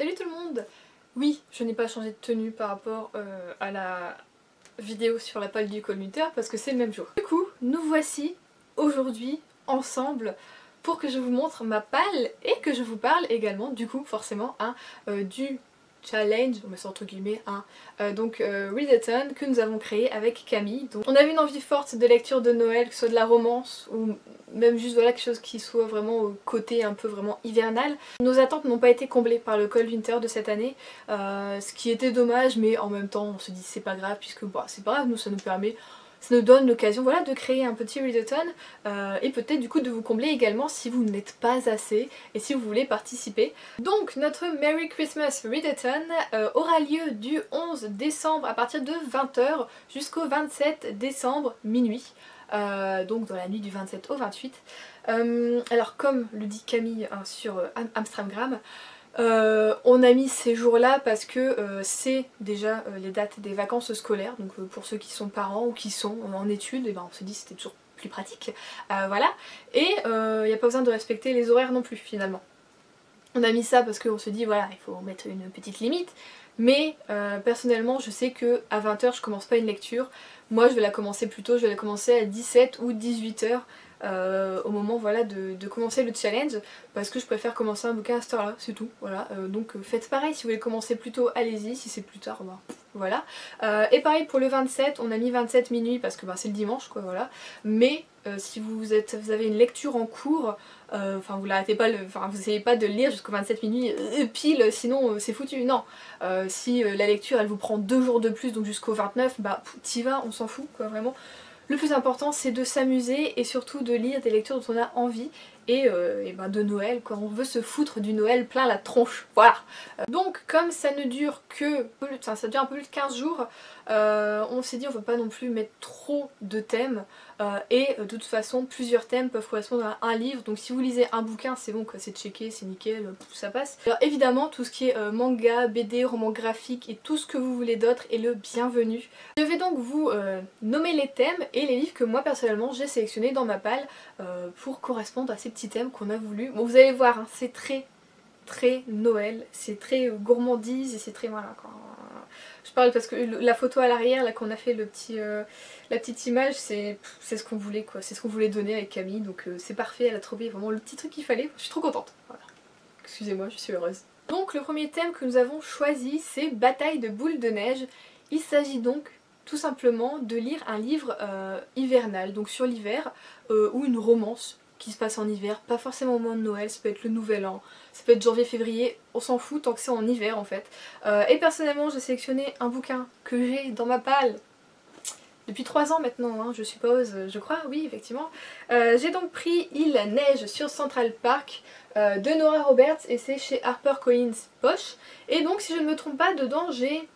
Salut tout le monde! Oui, je n'ai pas changé de tenue par rapport à la vidéo sur la palle du Cold Winter parce que c'est le même jour. Du coup, nous voici aujourd'hui ensemble pour que je vous montre ma palle et que je vous parle également du coup forcément du challenge, on met ça entre guillemets, Readathon que nous avons créé avec Camille. Donc, on avait une envie forte de lecture de Noël, que ce soit de la romance ou même juste voilà quelque chose qui soit vraiment au côté un peu vraiment hivernal. Nos attentes n'ont pas été comblées par le Cold Winter de cette année, ce qui était dommage, mais en même temps on se dit c'est pas grave puisque bah, c'est pas grave, nous ça nous donne l'occasion voilà, de créer un petit Readathon et peut-être du coup de vous combler également si vous n'êtes pas assez et si vous voulez participer. Donc notre Merry Christmas Readathon aura lieu du 11 décembre à partir de 20 h jusqu'au 27 décembre minuit. Donc dans la nuit du 27 au 28. Alors comme le dit Camille sur Amstramgram, on a mis ces jours-là parce que c'est déjà les dates des vacances scolaires, donc pour ceux qui sont parents ou qui sont en études, et ben on se dit c'était toujours plus pratique, voilà, et il n'y a pas besoin de respecter les horaires non plus finalement. On a mis ça parce qu'on se dit voilà, il faut mettre une petite limite, mais personnellement je sais que à 20 h je commence pas une lecture, moi je vais la commencer plus tôt, je vais la commencer à 17 ou 18 h. Au moment voilà, de commencer le challenge parce que je préfère commencer un bouquin à cette heure-là, c'est tout. Voilà. Donc faites pareil, si vous voulez commencer plus tôt, allez-y, si c'est plus tard, bah, voilà. Et pareil pour le 27, on a mis 27 minuit parce que bah, c'est le dimanche quoi, voilà. Mais si vous avez une lecture en cours, enfin vous l'arrêtez pas, vous n'essayez pas de lire jusqu'au 27 minuit pile, sinon c'est foutu, non. Si la lecture elle vous prend 2 jours de plus, donc jusqu'au 29, bah t'y vas, on s'en fout quoi, vraiment. Le plus important c'est de s'amuser et surtout de lire des lectures dont on a envie et ben de Noël quoi, on veut se foutre du Noël plein la tronche, voilà. Donc comme ça ne dure que, ça dure un peu plus de 15 jours, on s'est dit on ne veut pas non plus mettre trop de thèmes et de toute façon plusieurs thèmes peuvent correspondre à un livre, donc si vous lisez un bouquin c'est bon quoi, c'est checké, c'est nickel, ça passe. Alors évidemment tout ce qui est manga, BD, roman graphique et tout ce que vous voulez d'autre est le bienvenu. Je vais donc vous nommer les thèmes et les livres que moi personnellement j'ai sélectionnés dans ma palle pour correspondre à ces petits thèmes qu'on a voulu. Bon vous allez voir, hein, c'est très Noël, c'est très gourmandise et c'est très voilà quoi. Je parle parce que la photo à l'arrière là qu'on a fait la petite image c'est ce qu'on voulait quoi, c'est ce qu'on voulait donner avec Camille donc c'est parfait, elle a trouvé vraiment le petit truc qu'il fallait, je suis trop contente. Voilà. Excusez-moi, je suis heureuse. Donc le premier thème que nous avons choisi c'est Bataille de boules de neige. Il s'agit donc tout simplement de lire un livre hivernal, donc sur l'hiver, ou une romance qui se passe en hiver, pas forcément au moment de Noël, ça peut être le nouvel an, ça peut être janvier-février, on s'en fout tant que c'est en hiver en fait. Et personnellement j'ai sélectionné un bouquin que j'ai dans ma palle depuis 3 ans maintenant, hein, je suppose, je crois, oui effectivement. J'ai donc pris Il neige sur Central Park de Nora Roberts et c'est chez HarperCollins Poche. Et donc si je ne me trompe pas, dedans j'ai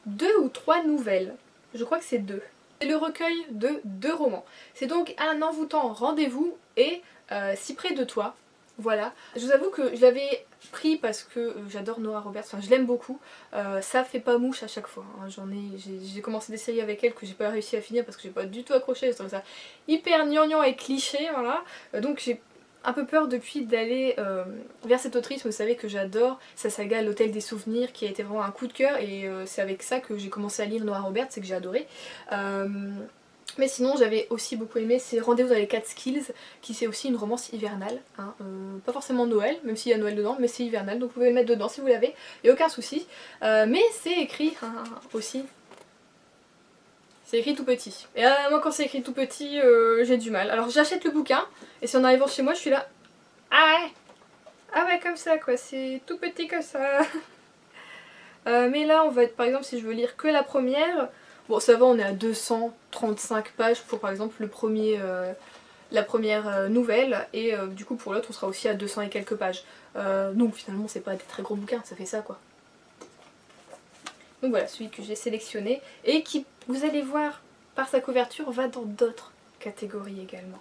2 ou 3 nouvelles, je crois que c'est 2. C'est le recueil de 2 romans. C'est donc Un envoûtant rendez-vous et Si près de toi. Voilà. Je vous avoue que je l'avais pris parce que j'adore Nora Roberts, enfin je l'aime beaucoup. Ça fait pas mouche à chaque fois. Hein. J'ai commencé des séries avec elle que j'ai pas réussi à finir parce que j'ai pas du tout accroché. Je trouve ça hyper gnangnan et cliché, voilà. Donc j'ai un peu peur depuis d'aller vers cette autrice, vous savez que j'adore sa saga L'Hôtel des Souvenirs qui a été vraiment un coup de cœur et c'est avec ça que j'ai commencé à lire Nora Roberts, c'est que j'ai adoré. Mais sinon j'avais aussi beaucoup aimé c'est Rendez-vous dans les Catskills qui c'est aussi une romance hivernale, hein, pas forcément Noël, même s'il y a Noël dedans, mais c'est hivernal donc vous pouvez le mettre dedans si vous l'avez, il n'y a aucun souci. Mais c'est écrit aussi. C'est écrit tout petit. Et moi quand c'est écrit tout petit, j'ai du mal. Alors j'achète le bouquin, et si en arrivant chez moi je suis là... Ah ouais comme ça quoi, c'est tout petit comme ça. Mais là on va être par exemple si je veux lire que la première... Bon ça va, on est à 235 pages pour par exemple la première nouvelle, et du coup pour l'autre on sera aussi à 200 et quelques pages. Donc finalement c'est pas des très gros bouquins, ça fait ça quoi. Donc voilà, celui que j'ai sélectionné et qui, vous allez voir par sa couverture, va dans d'autres catégories également.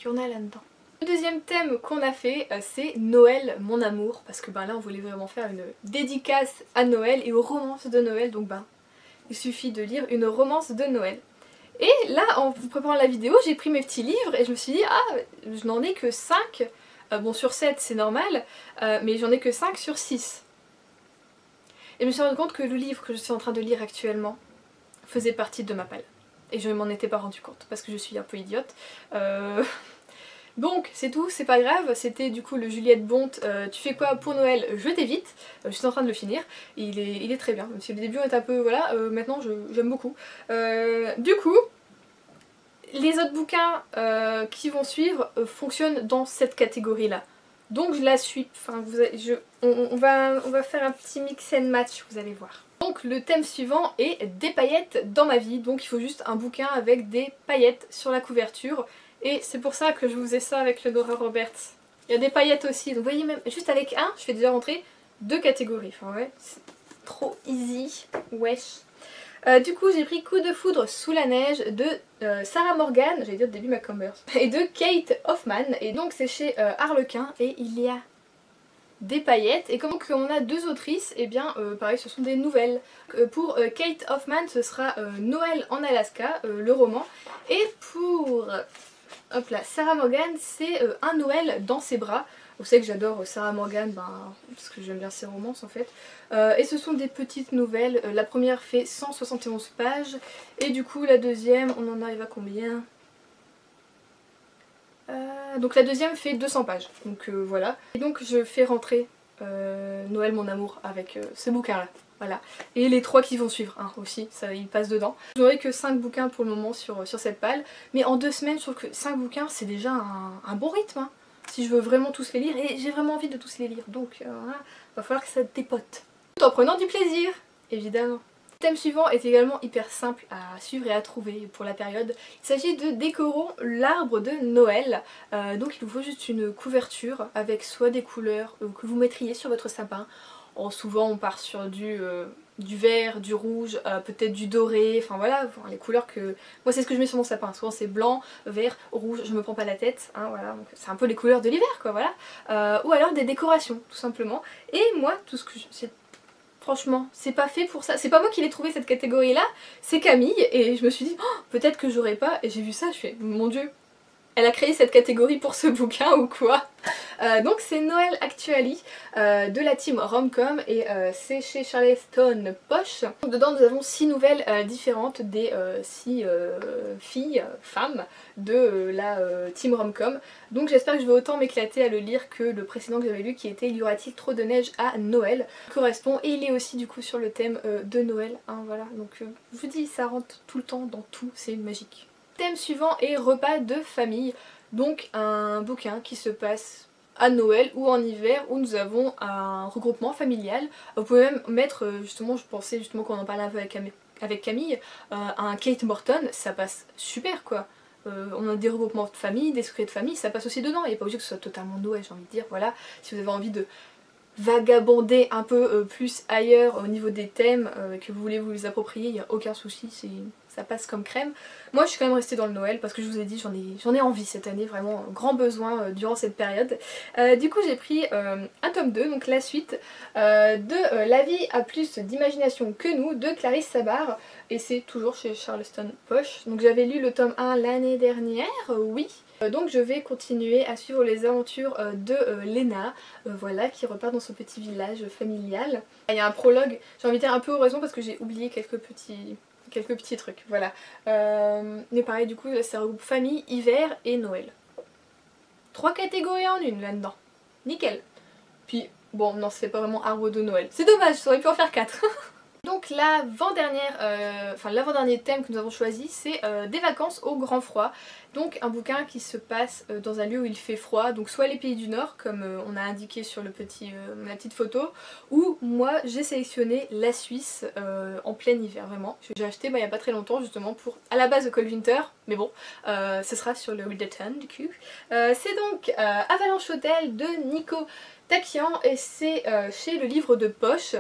Il y en a là-dedans. Le deuxième thème qu'on a fait, c'est Noël, mon amour, parce que ben là on voulait vraiment faire une dédicace à Noël et aux romances de Noël, donc ben il suffit de lire une romance de Noël. Et là, en vous préparant la vidéo, j'ai pris mes petits livres et je me suis dit, ah, je n'en ai que 5 Bon, sur 7 c'est normal, mais j'en ai que 5 sur 6. Et je me suis rendu compte que le livre que je suis en train de lire actuellement faisait partie de ma palle. Et je ne m'en étais pas rendu compte parce que je suis un peu idiote. Donc c'est tout, c'est pas grave, c'était du coup le Juliette Bonte, tu fais quoi pour Noël? Je t'évite, je suis en train de le finir, il est très bien, même si le début est un peu, voilà, maintenant j'aime beaucoup. Du coup, les autres bouquins qui vont suivre fonctionnent dans cette catégorie là. Donc je la suis, enfin on va faire un petit mix and match, vous allez voir. Donc le thème suivant est des paillettes dans ma vie, donc il faut juste un bouquin avec des paillettes sur la couverture. Et c'est pour ça que je vous ai ça avec le Nora Roberts. Il y a des paillettes aussi, donc vous voyez même, juste avec un, je fais déjà rentrer 2 catégories. Enfin ouais, c'est trop easy, wesh. Du coup j'ai pris Coup de foudre sous la neige de Sarah Morgan, j'allais dire Debbie McCombers, et de Kate Hoffman, et donc c'est chez Harlequin, et il y a des paillettes, et comme on a 2 autrices, et bien pareil ce sont des nouvelles. Pour Kate Hoffman ce sera Noël en Alaska, le roman, et pour hop là, Sarah Morgan c'est Un Noël dans ses bras. Vous savez que j'adore Sarah Morgan, parce que j'aime bien ses romances en fait. Et ce sont des petites nouvelles, la première fait 171 pages, et du coup la deuxième, on en arrive à combien? Donc la deuxième fait 200 pages, donc voilà. Et donc je fais rentrer Noël mon amour avec ce bouquin là, voilà. Et les 3 qui vont suivre, hein, aussi, ça ils passent dedans. J'aurai que 5 bouquins pour le moment sur cette palle, mais en 2 semaines je trouve que 5 bouquins c'est déjà un bon rythme, hein, si je veux vraiment tous les lire, et j'ai vraiment envie de tous les lire, donc va falloir que ça dépote. Tout en prenant du plaisir, évidemment. Le thème suivant est également hyper simple à suivre et à trouver pour la période. Il s'agit de Décorons l'arbre de Noël. Donc il vous faut juste une couverture avec soit des couleurs que vous mettriez sur votre sapin. Souvent on part sur du vert, du rouge, peut-être du doré, enfin voilà, les couleurs que... Moi c'est ce que je mets sur mon sapin, souvent c'est blanc, vert, rouge, je me prends pas la tête, hein, voilà, donc c'est un peu les couleurs de l'hiver quoi, voilà. Ou alors des décorations tout simplement. Et moi tout ce que franchement, c'est pas fait pour ça. C'est pas moi qui l'ai trouvé cette catégorie là, c'est Camille, et je me suis dit oh, peut-être que j'aurais pas, et j'ai vu ça, je fais mon dieu, elle a créé cette catégorie pour ce bouquin ou quoi? Donc c'est Noël Actually de la team Romcom, et c'est chez Charleston Poche. Dedans nous avons 6 nouvelles différentes des 6 filles, femmes de la team Romcom. Donc j'espère que je vais autant m'éclater à le lire que le précédent que j'avais lu qui était Y aura-t-il trop de neige à Noël, correspond, et il est aussi du coup sur le thème de Noël, hein, voilà. Donc je vous dis, ça rentre tout le temps dans tout, c'est magique. Thème suivant est repas de famille, donc un bouquin qui se passe à Noël ou en hiver, où nous avons un regroupement familial. Vous pouvez même mettre, justement, je pensais justement qu'on en parlait un peu avec Camille, un Kate Morton, ça passe super quoi. On a des regroupements de famille, des secrets de famille, ça passe aussi dedans, il n'est pas obligé que ce soit totalement Noël, j'ai envie de dire, voilà. Si vous avez envie de vagabonder un peu plus ailleurs au niveau des thèmes, que vous voulez vous les approprier, il n'y a aucun souci, ça passe comme crème. Moi je suis quand même restée dans le Noël parce que je vous ai dit j'en ai envie cette année, vraiment grand besoin durant cette période. Du coup j'ai pris un tome 2, donc la suite de La vie a plus d'imagination que nous de Clarisse Sabar, et c'est toujours chez Charleston Poche. Donc j'avais lu le tome 1 l'année dernière, oui. Donc je vais continuer à suivre les aventures de Lena, voilà, qui repart dans son petit village familial. Il y a un prologue, j'ai envie de dire un peu heureusement parce que j'ai oublié quelques petits trucs, voilà. Mais pareil, du coup ça regroupe famille, hiver et Noël. 3 catégories en une là-dedans, nickel. Puis bon, non, c'est pas vraiment arbre de Noël, c'est dommage, ça aurait pu en faire 4. Donc l'avant-dernier thème que nous avons choisi, c'est des vacances au grand froid. Donc un bouquin qui se passe dans un lieu où il fait froid, donc soit les pays du Nord comme on a indiqué sur la petite photo, ou moi j'ai sélectionné la Suisse en plein hiver, vraiment. J'ai acheté il n'y a pas très longtemps justement pour à la base de Cold Winter, mais bon, ce sera sur le Readathon du coup. C'est donc Avalanche Hotel de Nico Takian, et c'est chez le livre de poche.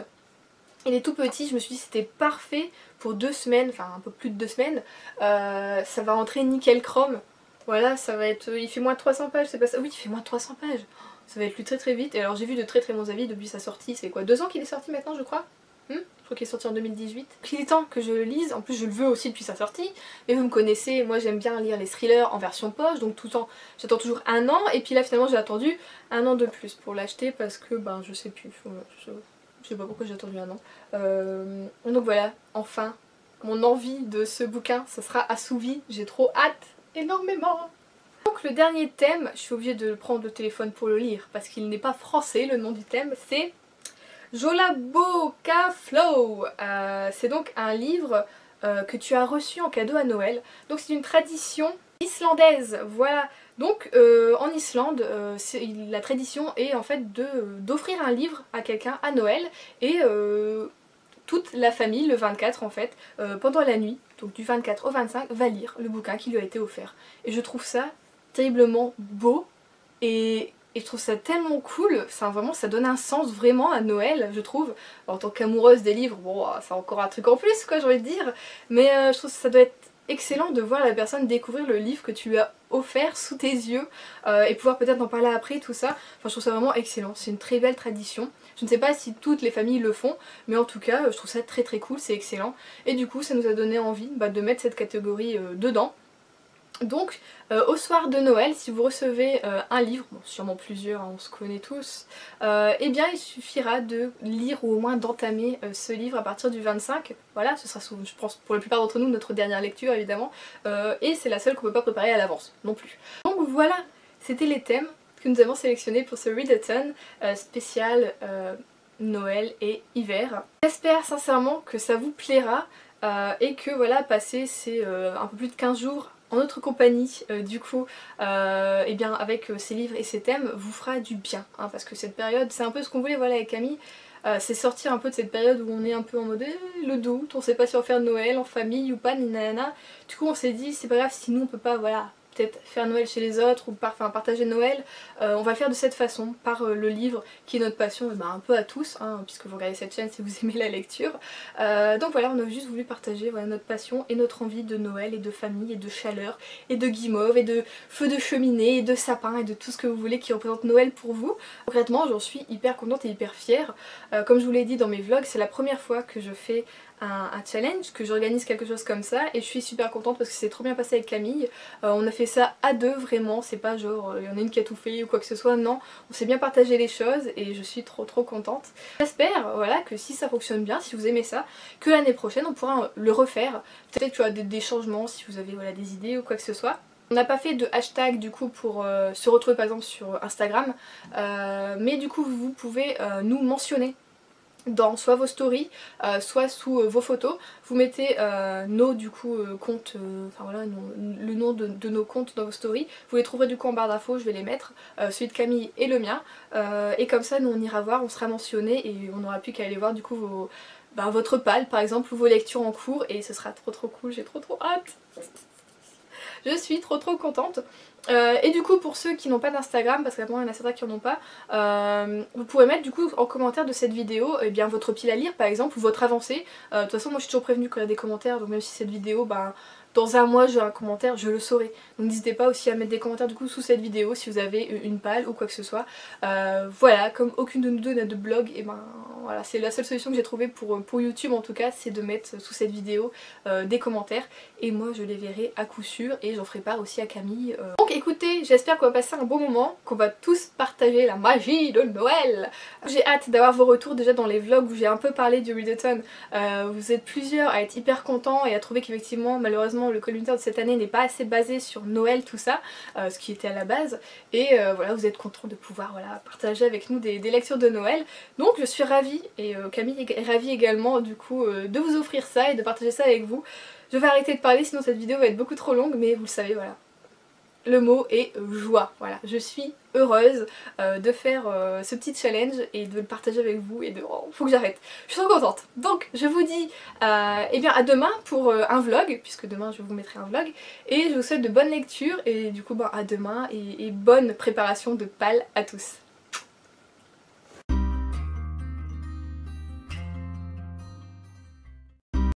Il est tout petit, je me suis dit c'était parfait pour 2 semaines, enfin un peu plus de 2 semaines. Ça va rentrer nickel chrome. Voilà, ça va être... Il fait moins de 300 pages, c'est pas ça? Oui, il fait moins de 300 pages. Ça va être lu très très vite. Et alors j'ai vu de très très bons avis depuis sa sortie. C'est quoi, 2 ans qu'il est sorti maintenant je crois? Je crois qu'il est sorti en 2018. Il est temps que je le lise, en plus je le veux aussi depuis sa sortie, mais vous me connaissez, moi j'aime bien lire les thrillers en version poche, donc tout le temps j'attends toujours un an, et puis là finalement j'ai attendu un an de plus pour l'acheter parce que ben je sais plus, je sais pas pourquoi j'ai attendu un an. Donc voilà, enfin, mon envie de ce bouquin, ça sera assouvi, j'ai trop hâte, énormément. Donc le dernier thème, je suis obligée de prendre le téléphone pour le lire parce qu'il n'est pas français, le nom du thème, c'est Jolabokaflow. C'est donc un livre que tu as reçu en cadeau à Noël. Donc c'est une tradition islandaise, voilà. Donc en Islande, la tradition est en fait d'offrir un livre à quelqu'un à Noël et toute la famille le 24 en fait, pendant la nuit, donc du 24 au 25, va lire le bouquin qui lui a été offert. Et je trouve ça terriblement beau et je trouve ça tellement cool, vraiment ça donne un sens vraiment à Noël je trouve. En tant qu'amoureuse des livres, bon c'est encore un truc en plus quoi j'ai envie de dire, mais je trouve que ça doit être excellent de voir la personne découvrir le livre que tu lui as offert sous tes yeux et pouvoir peut-être en parler après tout ça. Enfin je trouve ça vraiment excellent, c'est une très belle tradition. Je ne sais pas si toutes les familles le font, mais en tout cas je trouve ça très très cool, c'est excellent. Et du coup ça nous a donné envie de mettre cette catégorie dedans. Donc au soir de Noël, si vous recevez un livre, bon, sûrement plusieurs, hein, on se connaît tous, eh bien il suffira de lire ou au moins d'entamer ce livre à partir du 25. Voilà, ce sera souvent, je pense pour la plupart d'entre nous notre dernière lecture évidemment, et c'est la seule qu'on ne peut pas préparer à l'avance non plus. Donc voilà, c'était les thèmes que nous avons sélectionnés pour ce readathon spécial Noël et hiver. J'espère sincèrement que ça vous plaira et que voilà, passer ces un peu plus de 15 jours en notre compagnie, du coup, et bien avec ces livres et ces thèmes, vous fera du bien, hein, parce que cette période, c'est un peu ce qu'on voulait voilà avec Camille, c'est sortir un peu de cette période où on est un peu en mode le doute, on sait pas si on va faire Noël en famille ou pas, nanana. Du coup on s'est dit c'est pas grave si nous on peut pas voilà peut-être faire Noël chez les autres ou partager Noël, on va le faire de cette façon, par le livre qui est notre passion un peu à tous, hein, puisque vous regardez cette chaîne si vous aimez la lecture. Donc voilà, on a juste voulu partager voilà, notre passion et notre envie de Noël et de famille et de chaleur et de guimauve et de feux de cheminée et de sapin et de tout ce que vous voulez qui représente Noël pour vous. Concrètement j'en suis hyper contente et hyper fière. Comme je vous l'ai dit dans mes vlogs, c'est la première fois que je fais un challenge, que j'organise quelque chose comme ça et je suis super contente parce que c'est trop bien passé avec Camille. On a fait ça à deux vraiment, c'est pas genre il y en a une qui a tout fait ou quoi que ce soit, non, on s'est bien partagé les choses et je suis trop contente. J'espère voilà que si ça fonctionne bien, si vous aimez ça, que l'année prochaine on pourra le refaire, peut-être qu'il y aura des changements si vous avez voilà, des idées ou quoi que ce soit. On n'a pas fait de hashtag du coup pour se retrouver par exemple sur Instagram, mais du coup vous pouvez nous mentionner dans soit vos stories, soit sous vos photos. Vous mettez nos du coup comptes, enfin voilà, le nom de nos comptes dans vos stories. Vous les trouverez du coup en barre d'infos, je vais les mettre, celui de Camille et le mien. Et comme ça nous on ira voir, on sera mentionné et on n'aura plus qu'à aller voir du coup votre pal par exemple ou vos lectures en cours et ce sera trop cool, j'ai trop hâte. Je suis trop contente. Et du coup pour ceux qui n'ont pas d'Instagram, parce qu'apparemment il y en a certains qui n'en ont pas, vous pourrez mettre du coup en commentaire de cette vidéo eh bien, votre pile à lire par exemple ou votre avancée. De toute façon moi je suis toujours prévenue quand il y a des commentaires, donc même si cette vidéo dans un mois j'ai un commentaire, je le saurai. Donc n'hésitez pas aussi à mettre des commentaires du coup sous cette vidéo si vous avez une palle ou quoi que ce soit. Voilà, comme aucune de nous deux n'a de blog, et voilà, c'est la seule solution que j'ai trouvée pour YouTube en tout cas, c'est de mettre sous cette vidéo des commentaires. Et moi je les verrai à coup sûr et j'en ferai part aussi à Camille. Donc écoutez, j'espère qu'on va passer un bon moment, qu'on va tous partager la magie de Noël. J'ai hâte d'avoir vos retours déjà dans les vlogs où j'ai un peu parlé du readathon. Vous êtes plusieurs à être hyper contents et à trouver qu'effectivement malheureusement le collimateur de cette année n'est pas assez basé sur Noël tout ça, ce qui était à la base. Et voilà, vous êtes contents de pouvoir voilà, partager avec nous des lectures de Noël. Donc je suis ravie et Camille est ravie également du coup de vous offrir ça et de partager ça avec vous. Je vais arrêter de parler sinon cette vidéo va être beaucoup trop longue, mais vous le savez voilà. Le mot est joie, voilà, je suis heureuse de faire ce petit challenge et de le partager avec vous et de... Oh, faut que j'arrête, je suis trop contente. Donc je vous dis eh bien à demain pour un vlog, puisque demain je vous mettrai un vlog, et je vous souhaite de bonnes lectures et du coup à demain et bonne préparation de Pâques à tous.